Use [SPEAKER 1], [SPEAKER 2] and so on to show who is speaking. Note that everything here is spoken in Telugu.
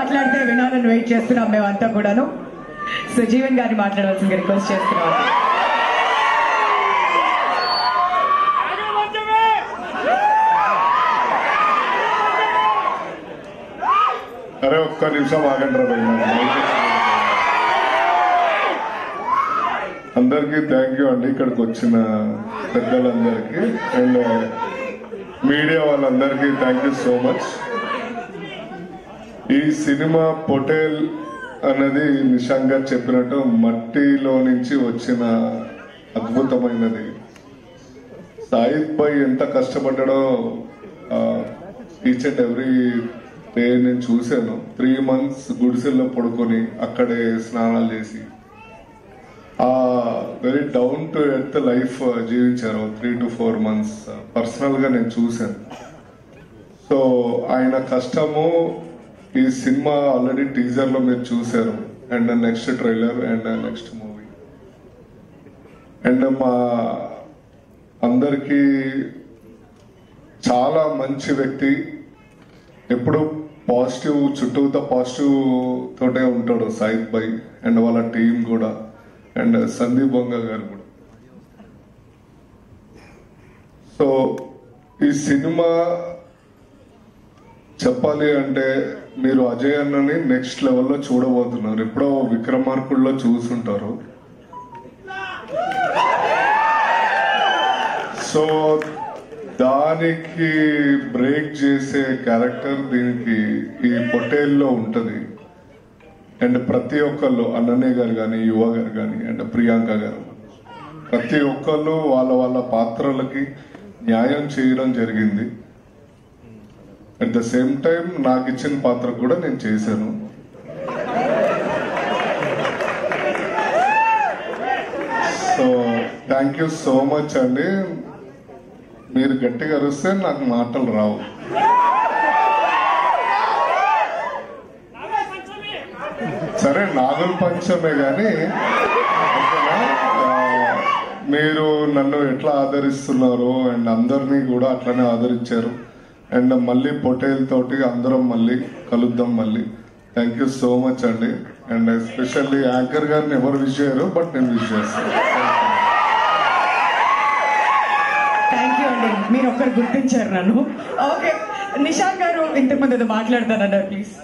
[SPEAKER 1] మాట్లాడితే వినాలని వెయిట్ చేస్తున్నాం మేమంతా కూడాను. సో జీవన్ గారిని మాట్లాడవలసిందిగా రిక్వెస్ట్ చేస్తున్నాం.
[SPEAKER 2] అరే ఒక్క నిమిషం ఆగండి రా. అందరికీ థ్యాంక్ యూ అండి, ఇక్కడికి వచ్చిన పెద్దలందరికీ అండ్ మీడియా వాళ్ళందరికీ థ్యాంక్ యూ సో మచ్. ఈ సినిమా పొటేల్ అన్నది నిశాంక్ గారు చెప్పినట్టు మట్టిలో నుంచి వచ్చిన అద్భుతమైనది. సాయిద్ భాయ్ ఎంత కష్టపడ్డాడో ఈచ్ అండ్ ఎవ్రీ డే నేను చూశాను. 3 months గుడిసెల్లో పడుకొని అక్కడే స్నానాలు చేసి very down to earth life జీవించారు 3 to 4 months. పర్సనల్ గా నేను చూశాను. సో ఆయన కష్టము ఈ సినిమా ఆల్రెడీ టీజర్ లో మీరు చూశారు and next trailer and next movie. And మా అందరికీ చాలా మంచి వ్యక్తి, ఎప్పుడు పాజిటివ్, చుట్టూతో పాజిటివ్ తోటే ఉంటాడు సాయిద్ భాయ్ అండ్ వాళ్ళ టీం కూడా అండ్ సందీప్ బొంగ గారు కూడా. సో ఈ సినిమా చెప్పాలి అంటే మీరు అజయ్ అన్నని నెక్స్ట్ లెవెల్లో చూడబోతున్నారు. ఎప్పుడో విక్రమార్కుల్లో చూసుంటారు. సో దానికి బ్రేక్ చేసే క్యారెక్టర్ దీనికి ఈ పొటేల్లో ఉంటది. అండ్ ప్రతి ఒక్కళ్ళు అన్నయ్య గారు కానీ, యువ గారు కానీ అండ్ ప్రియాంక గారు ప్రతి ఒక్కళ్ళు వాళ్ళ వాళ్ళ పాత్రలకి న్యాయం చేయడం జరిగింది. అట్ ద సేమ్ టైం నాకు ఇచ్చిన పాత్ర కూడా నేను చేశాను. So thank you so much అండి. మీరు గట్టిగా అరిస్తే నాకు మాటలు రావు. సరే నాగుల పంచమే కానీ మీరు నన్ను ఎట్లా ఆదరిస్తున్నారు అండ్ అందరినీ కూడా అట్లనే ఆదరించారు. అండ్ మళ్ళీ పొటేల్ తోటి అందరం మళ్ళీ కలుద్దాం మళ్ళీ. థ్యాంక్ యూ సో మచ్ అండి. అండ్ ఎస్పెషల్లీ యాంకర్ గారిని ఎవరు విష్ చేయరు, బట్ నేను విష్ చేస్తాను.
[SPEAKER 1] థ్యాంక్ యూ అండి, మీరు ఒక్కరు గుర్తించారు నన్ను. ఓకే, నిశాంక్ గారు ఇంతకు ముందు మాట్లాడతారన్నారు ప్లీజ్.